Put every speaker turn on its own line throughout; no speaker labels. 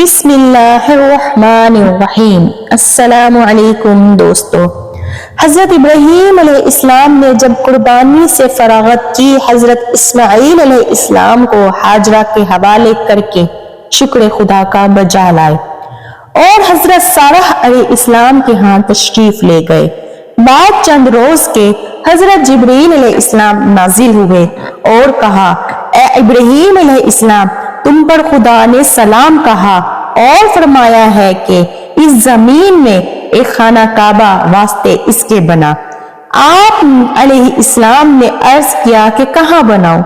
بسم اللہ الرحمن الرحیم۔ السلام علیکم دوستو۔ حضرت ابراہیم علیہ السلام نے جب قربانی سے فراغت کی، حضرت اسماعیل علیہ السلام کو ہاجرہ کے حوالے کر کے شکر خدا کا بجا لائے اور حضرت سارہ علیہ السلام کے ہاں تشریف لے گئے۔ بعد چند روز کے حضرت جبریل علیہ السلام نازل ہوئے اور کہا، اے ابراہیم علیہ السلام، تم پر خدا نے سلام کہا اور فرمایا ہے کہ اس زمین میں ایک خانہ کعبہ واسطے اس کے بنا۔ آپ علیہ السلام نے عرض کیا کہ کہاں بناؤں؟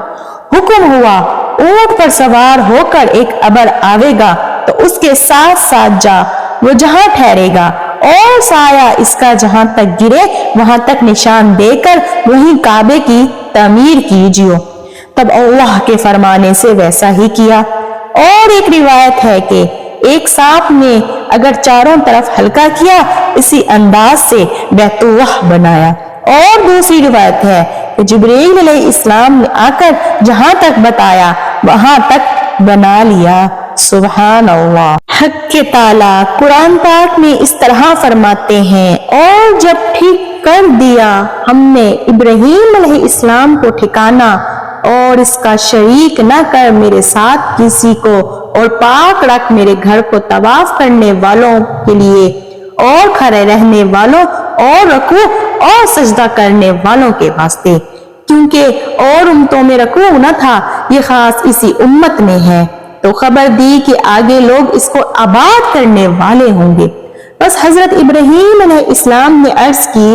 حکم ہوا، اونٹ پر سوار ہو کر ایک ابر آوے گا تو اس کے ساتھ ساتھ جا، وہ جہاں ٹھہرے گا اور سایہ اس کا جہاں تک گرے وہاں تک نشان دے کر وہیں کعبے کی تعمیر کیجیو۔ تب اللہ کے فرمانے سے ویسا ہی کیا۔ اور ایک روایت ہے کہ ایک سانپ نے اگر چاروں طرف ہلکا کیا، اسی انداز سے بیت اللہ بنایا۔ اور دوسری روایت ہے کہ جبریل علیہ السلام نے آ کر جہاں تک بتایا وہاں تک بنا لیا۔ سبحان اللہ۔ حق تعالی قرآن پاک میں اس طرح فرماتے ہیں، اور جب ٹھیک کر دیا ہم نے ابراہیم علیہ السلام کو ٹھکانا اور اس کا شریک نہ کر میرے ساتھ کسی کو، اور پاک رکھ میرے گھر کو طواف کرنے والوں کے لیے اور کھڑے رہنے والوں اور رکوع اور سجدہ کرنے والوں کے واسطے، کیونکہ اور امتوں میں رکوع نہ تھا، یہ خاص اسی امت میں ہے۔ تو خبر دی کہ آگے لوگ اس کو آباد کرنے والے ہوں گے۔ بس حضرت ابراہیم علیہ السلام نے عرض کی،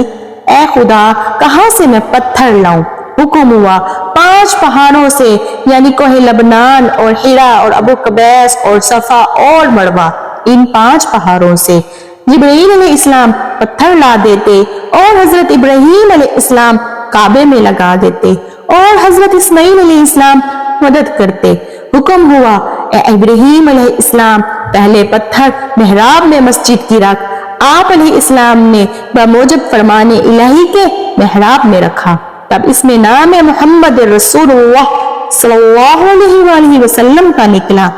اے خدا، کہاں سے میں پتھر لاؤں؟ حکم ہوا، 5 پہاڑوں سے، یعنی کوہ لبنان اور حرا اور ابو قبیس اور صفا اور مروہ، ان 5 پہاڑوں سے جبرائیل علیہ السلام پتھر لا دیتے اور حضرت ابراہیم علیہ السلام کعبے میں لگا دیتے اور حضرت اسماعیل علیہ السلام مدد کرتے۔ حکم ہوا، اے ابراہیم علیہ السلام، پہلے پتھر محراب میں مسجد کی رکھ۔ آپ علیہ السلام نے بموجب فرمان الہی کے محراب میں رکھا۔ تب اس میں نام محمد رسول اللہ صلی اللہ علیہ وآلہ وسلم کا نکلا۔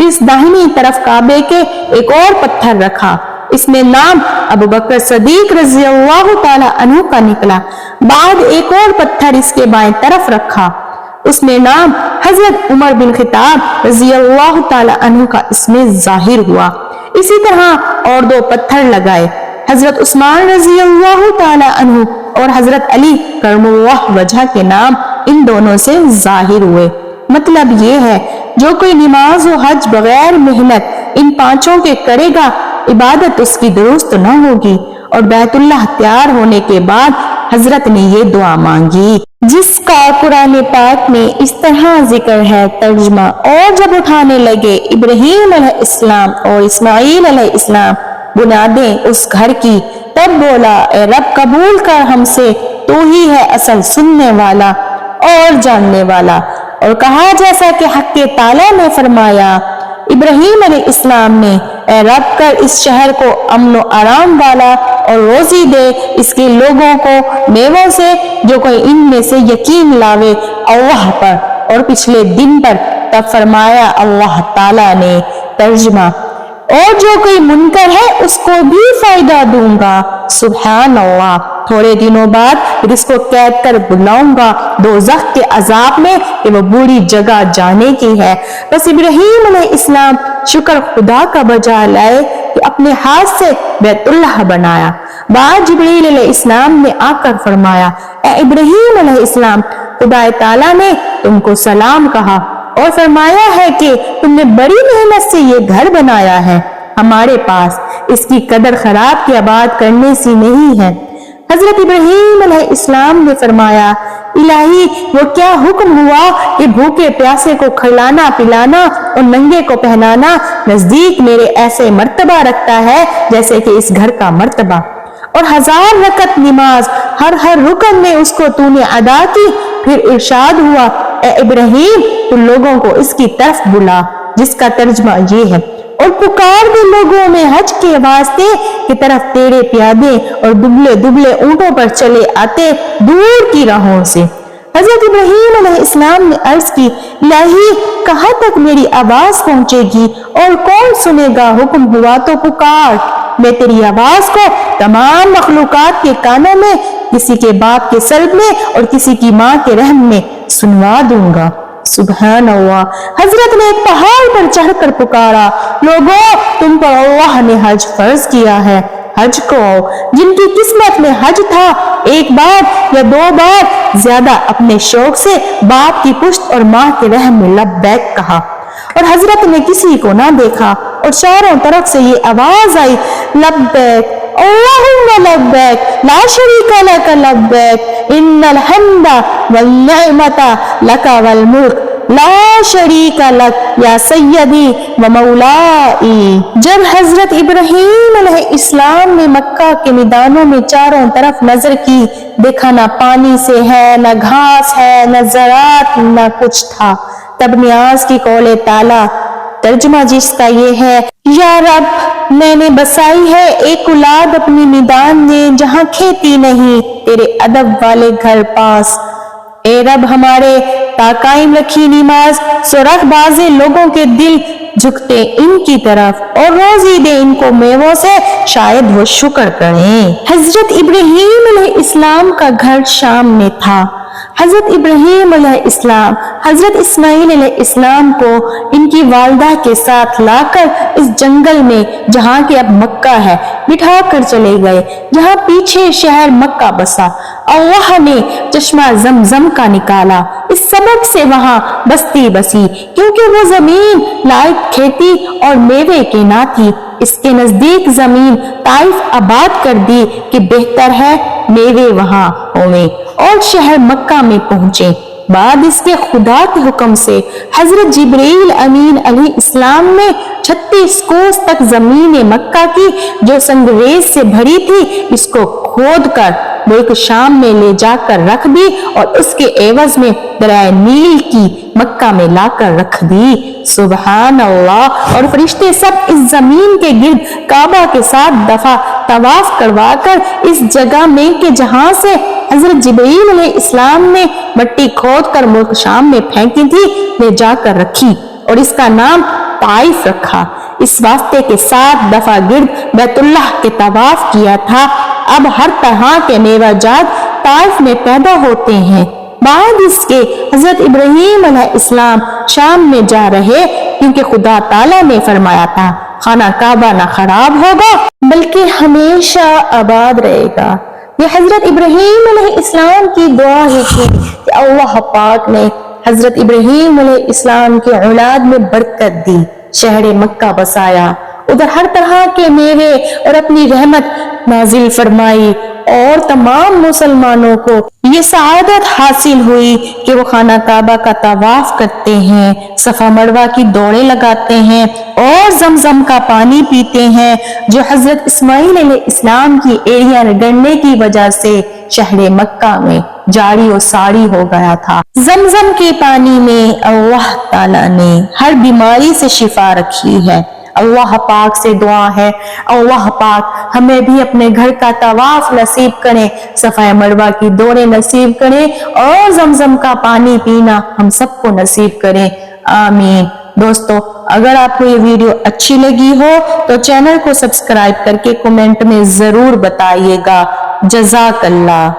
اس داہنی طرف کعبے کے ایک اور پتھر رکھا، اس میں نام ابو بکر صدیق رضی اللہ تعالی عنہ کا نکلا۔ بعد ایک اور پتھر اس کے بائیں طرف رکھا، اس میں نام حضرت عمر بن خطاب رضی اللہ تعالی عنہ کا اس میں ظاہر ہوا۔ اسی طرح اور 2 پتھر لگائے، حضرت عثمان رضی اللہ تعالی عنہ اور حضرت علی کرم اللہ وجہ کے نام ان دونوں سے ظاہر ہوئے۔ مطلب یہ ہے، جو کوئی نماز و حج بغیر محنت ان 5 کے کرے گا، عبادت اس کی درست نہ ہوگی۔ اور بیت اللہ تیار ہونے کے بعد حضرت نے یہ دعا مانگی جس کا قرآن پاک میں اس طرح ذکر ہے۔ ترجمہ، اور جب اٹھانے لگے ابراہیم علیہ السلام اور اسماعیل علیہ السلام بنیادیں اس گھر کی، تب بولا، اے رب قبول کر ہم سے، تو ہی ہے اصل سننے والا اور جاننے والا۔ اور کہا جیسا کہ حق تعالی نے فرمایا، ابراہیم علیہ السلام نے، اے رب کر اس شہر کو امن و آرام والا اور روزی دے اس کے لوگوں کو میووں سے، جو کوئی ان میں سے یقین لاوے اللہ پر اور پچھلے دن پر۔ تب فرمایا اللہ تعالی نے۔ ترجمہ، اور جو کوئی منکر ہے اس کو بھی فائدہ دوں گا۔ سبحان اللہ۔ تھوڑے دنوں بعد پھر اس کو قید کر بلاؤں گا دوزخ کے عذاب میں کہ وہ بری جگہ جانے کی ہے۔ بس ابراہیم علیہ السلام شکر خدا کا بجا لائے کہ اپنے ہاتھ سے بیت اللہ بنایا۔ بعد جبریل علیہ السلام نے آ کر فرمایا، اے ابراہیم علیہ السلام، خدا تعالیٰ نے تم کو سلام کہا اور فرمایا ہے کہ تم نے بڑی محنت سے یہ گھر بنایا ہے، ہمارے پاس اس کی قدر خراب کی آباد کرنے سی نہیں ہے۔ حضرت ابراہیم علیہ السلام نے فرمایا، الہی وہ کیا حکم ہوا کہ بھوکے پیاسے کو کھلانا پلانا اور ننگے کو پہنانا نزدیک میرے ایسے مرتبہ رکھتا ہے جیسے کہ اس گھر کا مرتبہ، اور 1000 رکعت نماز ہر رکن میں اس کو تو نے ادا کی۔ پھر ارشاد ہوا، اے ابراہیم، تو لوگوں کو اس کی طرف بلا، جس کا ترجمہ یہ ہے، اور پکار دے لوگوں میں حج کے واسطے کی طرف تیرے پیادے اور دبلے دبلے اونٹوں پر چلے آتے دور کی راہوں سے۔ حضرت ابراہیم علیہ السلام نے عرض کی، الہی کہاں تک میری آواز پہنچے گی اور کون سنے گا؟ حکم ہوا تو پکار، میں تیری آواز کو تمام مخلوقات کے کانوں میں، کسی کے باپ کے سلب میں اور کسی کی ماں کے رحم میں سنوا دوں گا۔ سبحان اللہ۔ حضرت نے ایک پہاڑ پر چڑھ کر پکارا، لوگوں تم پر اللہ نے حج فرض کیا ہے، حج کو آؤ۔ جن کی قسمت میں حج تھا، ایک بار یا دو بار زیادہ اپنے شوق سے باپ کی پشت اور ماں کے رحم میں لبیک کہا، اور حضرت نے کسی کو نہ دیکھا اور چاروں طرف سے یہ آواز آئی، لبیک اللہم لبیک لا شریک لک لبیک ان الحمد والنعمت لک والملک لا شریک لک یا سیدی و مولائی۔ جب حضرت ابراہیم علیہ السلام نے مکہ کے میدانوں میں چاروں طرف نظر کی، دیکھا نہ پانی سے ہے، نہ گھاس ہے، نہ زراعت، نہ کچھ تھا۔ تب نیاز کی قول تعالی، ترجمہ جس کا یہ ہے، یا رب میں نے بسائی ہے ایک اولاد اپنی میدان میں جہاں کھیتی نہیں، تیرے ادب والے گھر پاس۔ اے رب ہمارے تا قائم رکھی نماز، سرخ بازے لوگوں کے دل جھکتے ان کی طرف، اور روزی دے ان کو میووں سے، شاید وہ شکر کریں۔ حضرت ابراہیم علیہ السلام کا گھر شام میں تھا۔ حضرت ابراہیم علیہ السلام حضرت اسماعیل علیہ السلام کو ان کی والدہ کے ساتھ لا کر اس جنگل میں، جہاں کہ اب مکہ ہے، بٹھا کر چلے گئے، جہاں پیچھے شہر مکہ بسا۔ اللہ نے چشمہ زمزم کا نکالا، اس سبب سے وہاں بستی بسی، کیونکہ وہ زمین لائق کھیتی اور میوے کے نہ تھی۔ اس کے نزدیک زمین طائف آباد کر دی کہ بہتر ہے میوے وہاں ہوئے، اور شہر مکہ میں پہنچے۔ بعد اس کے خدا کے حکم سے حضرت جبرائیل امین علیہ السلام نے 36 کوس تک زمین مکہ کی جو سنگریز سے بھری تھی، اس کو کھود کر ملک شام میں لے جا کر رکھ دی، اور اس کے عوض میں دریائے نیل کی مکہ میں لا کر رکھ دی۔ سبحان اللہ۔ اور فرشتے سب اس زمین کے گرد کعبہ کے ساتھ دفعہ طواف کروا کر اس جگہ میں کہ جہاں سے حضرت جبرائیل علیہ السلام نے مٹی کھود کر ملک شام میں پھینکی تھی، لے جا کر رکھی، اور اس کا نام طائف رکھا، اس واسطے کے 7 دفعہ گرد بیت اللہ کے طواف کیا تھا۔ اب ہر طرح کے میوہ جات طائف میں پیدا ہوتے ہیں۔ بعد اس کے حضرت ابراہیم علیہ السلام شام میں جا رہے، کیونکہ خدا تعالیٰ نے فرمایا تھا خانہ کعبہ نہ خراب ہوگا بلکہ ہمیشہ آباد رہے گا۔ یہ حضرت ابراہیم علیہ السلام کی دعا ہی تھی کہ اللہ پاک نے حضرت ابراہیم علیہ السلام کے اولاد میں برکت دی، شہر مکہ بسایا، ادھر ہر طرح کے میوے اور اپنی رحمت نازل فرمائی، اور تمام مسلمانوں کو یہ سعادت حاصل ہوئی کہ وہ خانہ کعبہ کا طواف کرتے ہیں، صفا مروہ کی دوڑیں لگاتے ہیں، اور زمزم کا پانی پیتے ہیں، جو حضرت اسماعیل علیہ السلام کی ایڑیاں رگڑنے کی وجہ سے شہر مکہ میں جاری و ساری ہو گیا تھا۔ زمزم کے پانی میں اللہ تعالیٰ نے ہر بیماری سے شفا رکھی ہے۔ اللہ پاک سے دعا ہے، اللہ پاک ہمیں بھی اپنے گھر کا طواف نصیب کریں، صفا مروہ کی دوڑیں نصیب کریں، اور زمزم کا پانی پینا ہم سب کو نصیب کریں، آمین۔ دوستو، اگر آپ کو یہ ویڈیو اچھی لگی ہو تو چینل کو سبسکرائب کر کے کمنٹ میں ضرور بتائیے گا۔ جزاک اللہ۔